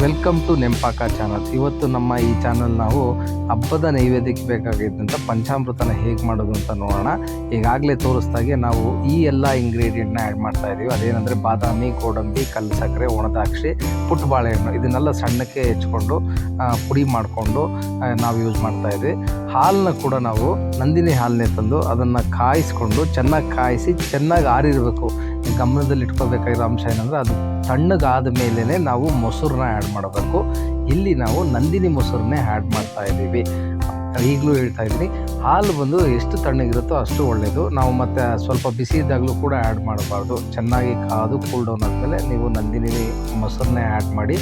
Welcome to ನೆಂಪಾಕ channel. ಇವತ್ತು ನಮ್ಮ ಈ ಚಾನಲ್ ನಾವು ಹಬ್ಬದ ನೈವೇದ್ಯಕ್ಕೆ ಬೇಕಾಗಿದ್ದಂಥ ಪಂಚಾಮೃತನ ಹೇಗೆ ಮಾಡೋದು ಅಂತ ನೋಡೋಣ. ಈಗಾಗಲೇ ತೋರಿಸ್ದಾಗೆ ನಾವು ಈ ಎಲ್ಲ ಇಂಗ್ರೀಡಿಯೆಂಟ್ನ ಆ್ಯಡ್ ಮಾಡ್ತಾ ಇದ್ದೀವಿ. ಅದೇನೆಂದರೆ ಬಾದಾಮಿ, ಗೋಡಂಬಿ, ಕಲ್ಲು ಸಕ್ಕರೆ, ಒಣದ್ರಾಕ್ಷಿ, ಪುಟ್ಟ ಬಾಳೆಹಣ್ಣು ಇದನ್ನೆಲ್ಲ ಸಣ್ಣಕ್ಕೆ ಹೆಚ್ಕೊಂಡು ಪುಡಿ ಮಾಡಿಕೊಂಡು ನಾವು ಯೂಸ್ ಮಾಡ್ತಾ ಇದ್ವಿ. ಹಾಲನ್ನ ಕೂಡ ನಾವು ನಂದಿನಿ ಹಾಲನ್ನೇ ತಂದು ಅದನ್ನು ಕಾಯಿಸ್ಕೊಂಡು ಚೆನ್ನಾಗಿ ಕಾಯಿಸಿ ಚೆನ್ನಾಗಿ ಆರಿರಬೇಕು. ಗಮನದಲ್ಲಿ ಇಟ್ಕೋಬೇಕಾಗಿರೋ ಅಂಶ ಏನಂದರೆ ಅದು ತಣ್ಣಗಾದ ಮೇಲೇ ನಾವು ಮೊಸರನ್ನ ಆ್ಯಡ್ ಮಾಡಬೇಕು. ಇಲ್ಲಿ ನಾವು ನಂದಿನಿ ಮೊಸರನ್ನೇ ಆ್ಯಡ್ ಮಾಡ್ತಾ ಇದ್ದೀವಿ. ಈಗಲೂ ಹೇಳ್ತಾ ಇದ್ದೀನಿ, ಹಾಲು ಬಂದು ಎಷ್ಟು ತಣ್ಣಗಿರುತ್ತೋ ಅಷ್ಟು ಒಳ್ಳೆಯದು. ನಾವು ಮತ್ತು ಸ್ವಲ್ಪ ಬಿಸಿ ಇದ್ದಾಗಲೂ ಕೂಡ ಆ್ಯಡ್ ಮಾಡಬಾರ್ದು. ಚೆನ್ನಾಗಿ ಕಾದು ಕೂಲ್ ಡೌನ್ ಆದಮೇಲೆ ನೀವು ನಂದಿನಿ ಮೊಸರನ್ನೇ ಆ್ಯಡ್ ಮಾಡಿ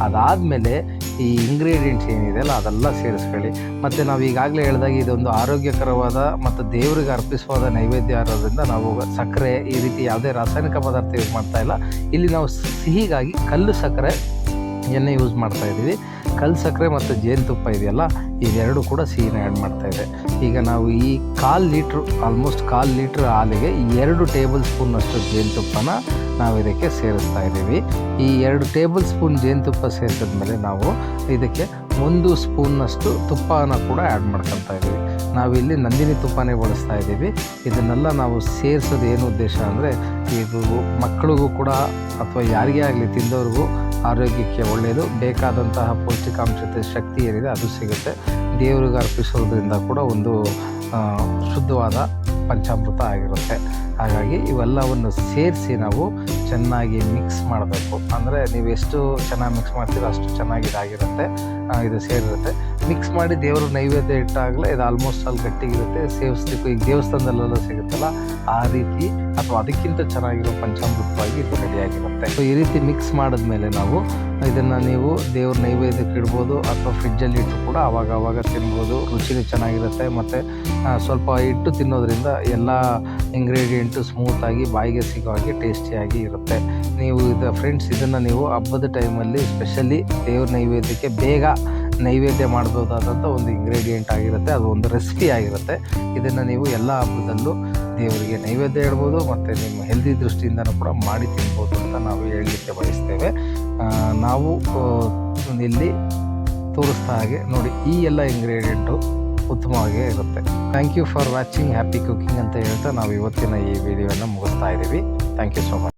ಅದಾದಮೇಲೆ ಈ ಇಂಗ್ರೀಡಿಯೆಂಟ್ಸ್ ಏನಿದೆ ಅಲ್ಲ ಅದೆಲ್ಲ ಸೇರಿಸ್ಕೊಳ್ಳಿ. ಮತ್ತು ನಾವು ಈಗಾಗಲೇ ಹೇಳಿದಾಗ ಇದೊಂದು ಆರೋಗ್ಯಕರವಾದ ಮತ್ತು ದೇವರಿಗೆ ಅರ್ಪಿಸುವಾದ ನೈವೇದ್ಯ ಇರೋದ್ರಿಂದ ನಾವು ಸಕ್ಕರೆ ಈ ರೀತಿ ಯಾವುದೇ ರಾಸಾಯನಿಕ ಪದಾರ್ಥ ಯೂಸ್ ಮಾಡ್ತಾಯಿಲ್ಲ. ಇಲ್ಲಿ ನಾವು ಸಿಹಿಗಾಗಿ ಕಲ್ಲು ಸಕ್ಕರೆ ಎಣ್ಣೆ ಯೂಸ್ ಮಾಡ್ತಾ ಇದ್ದೀವಿ. ಕಲ್ಲು ಸಕ್ಕರೆ ಮತ್ತು ಜೇನುತುಪ್ಪ ಇದೆಯಲ್ಲ ಇವೆರಡು ಕೂಡ ಸಿಹಿನ ಆ್ಯಡ್ ಮಾಡ್ತಾಯಿದೆ. ಈಗ ನಾವು ಈ ಆಲ್ಮೋಸ್ಟ್ ಕಾಲು ಲೀಟ್ರ್ ಹಾಲಿಗೆ 2 ಟೇಬಲ್ ಸ್ಪೂನ್ನಷ್ಟು ಜೇನುತುಪ್ಪನ ನಾವು ಇದಕ್ಕೆ ಸೇರಿಸ್ತಾ ಇದ್ದೀವಿ. ಈ 2 ಟೇಬಲ್ ಸ್ಪೂನ್ ಜೇನುತುಪ್ಪ ಸೇರಿಸಿದ್ಮೇಲೆ ನಾವು ಇದಕ್ಕೆ 1 ಸ್ಪೂನ್ನಷ್ಟು ತುಪ್ಪನ ಕೂಡ ಆ್ಯಡ್ ಮಾಡ್ಕೊತಾ ಇದ್ದೀವಿ. ನಾವಿಲ್ಲಿ ನಂದಿನಿ ತುಪ್ಪನೇ ಬಳಸ್ತಾ ಇದ್ದೀವಿ. ಇದನ್ನೆಲ್ಲ ನಾವು ಸೇರಿಸೋದು ಏನು ಉದ್ದೇಶ ಅಂದರೆ ಇದು ಮಕ್ಕಳಿಗೂ ಕೂಡ ಅಥವಾ ಯಾರಿಗೇ ಆಗಲಿ ತಿಂದವ್ರಿಗೂ ಆರೋಗ್ಯಕ್ಕೆ ಒಳ್ಳೆಯದು. ಬೇಕಾದಂತಹ ಪೌಷ್ಟಿಕಾಂಶತೆ ಶಕ್ತಿ ಏನಿದೆ ಅದು ಸಿಗುತ್ತೆ. ದೇವರಿಗೆ ಅರ್ಪಿಸೋದ್ರಿಂದ ಕೂಡ ಒಂದು ಶುದ್ಧವಾದ ಪಂಚಾಮೃತ ಆಗಿರುತ್ತೆ. ಹಾಗಾಗಿ ಇವೆಲ್ಲವನ್ನು ಸೇರಿಸಿ ನಾವು ಚೆನ್ನಾಗಿ ಮಿಕ್ಸ್ ಮಾಡಬೇಕು. ಅಂದರೆ ನೀವು ಎಷ್ಟು ಚೆನ್ನಾಗಿ ಮಿಕ್ಸ್ ಮಾಡ್ತೀರೋ ಅಷ್ಟು ಚೆನ್ನಾಗಿ ಇದಾಗಿರುತ್ತೆ, ಇದು ಸೇರಿರುತ್ತೆ. ಮಿಕ್ಸ್ ಮಾಡಿ ದೇವರು ನೈವೇದ್ಯ ಇಟ್ಟಾಗಲೇ ಇದು ಆಲ್ಮೋಸ್ಟ್ ಅಲ್ಲಿ ಗಟ್ಟಿಗಿರುತ್ತೆ. ಸೇವಿಸ್ಲಿಕ್ಕೂ ಈಗ ದೇವಸ್ಥಾನದಲ್ಲೆಲ್ಲ ಸಿಗುತ್ತಲ್ಲ ಆ ರೀತಿ ಅಥವಾ ಅದಕ್ಕಿಂತ ಚೆನ್ನಾಗಿರೋ ಪಂಚಾಮೃತವಾಗಿ ಇದು ರೆಡಿಯಾಗಿರುತ್ತೆ. ಸೊ ಈ ರೀತಿ ಮಿಕ್ಸ್ ಮಾಡಿದ್ಮೇಲೆ ನಾವು ಇದನ್ನು ನೀವು ದೇವ್ರ ನೈವೇದ್ಯಕ್ಕೆ ಇಡ್ಬೋದು ಅಥವಾ ಫ್ರಿಜ್ಜಲ್ಲಿ ಇಟ್ಟು ಕೂಡ ಆವಾಗ ತಿನ್ಬೋದು. ರುಚಿನೂ ಚೆನ್ನಾಗಿರುತ್ತೆ. ಮತ್ತು ಸ್ವಲ್ಪ ಇಟ್ಟು ತಿನ್ನೋದ್ರಿಂದ ಎಲ್ಲ ಇಂಗ್ರೀಡಿಯೆಂಟು ಸ್ಮೂತಾಗಿ ಬಾಯಿಗೆ ಸಿಗೋ ಹಾಗೆ ಟೇಸ್ಟಿಯಾಗಿ ಇರುತ್ತೆ. ನೀವು ಫ್ರೆಂಡ್ಸ್ ಇದನ್ನು ನೀವು ಹಬ್ಬದ ಟೈಮಲ್ಲಿ ಸ್ಪೆಷಲಿ ದೇವ್ರ ನೈವೇದ್ಯಕ್ಕೆ ಬೇಗ ನೈವೇದ್ಯ ಮಾಡ್ಬೋದಾದಂಥ ಒಂದು ಇಂಗ್ರೀಡಿಯೆಂಟ್ ಆಗಿರುತ್ತೆ. ಅದು ಒಂದು ರೆಸಿಪಿ ಆಗಿರುತ್ತೆ. ಇದನ್ನು ನೀವು ಎಲ್ಲ ಹಬ್ಬದಲ್ಲೂ ದೇವರಿಗೆ ನೈವೇದ್ಯ ಇಡ್ಬೋದು ಮತ್ತು ನಿಮ್ಮ ಹೆಲ್ದಿ ದೃಷ್ಟಿಯಿಂದನೂ ಕೂಡ ಮಾಡಿ ತಿನ್ಬೋದು ಅಂತ ನಾವು ಹೇಳಲಿಕ್ಕೆ ಬಯಸ್ತೇವೆ. ನಾವು ಇಲ್ಲಿ ತೋರಿಸ್ತಾ ಹಾಗೆ ನೋಡಿ ಈ ಎಲ್ಲ ಇಂಗ್ರೀಡಿಯೆಂಟು ಉತ್ತಮವಾಗೇ ಇರುತ್ತೆ. Thank you for watching. Happy cooking ಅಂತ ಹೇಳ್ತಾ ನಾವು ಇವತ್ತಿನ ಈ ವಿಡಿಯೋನ ಮುಗಿಸ್ತಾ ಇದ್ದೀವಿ. Thank you so much.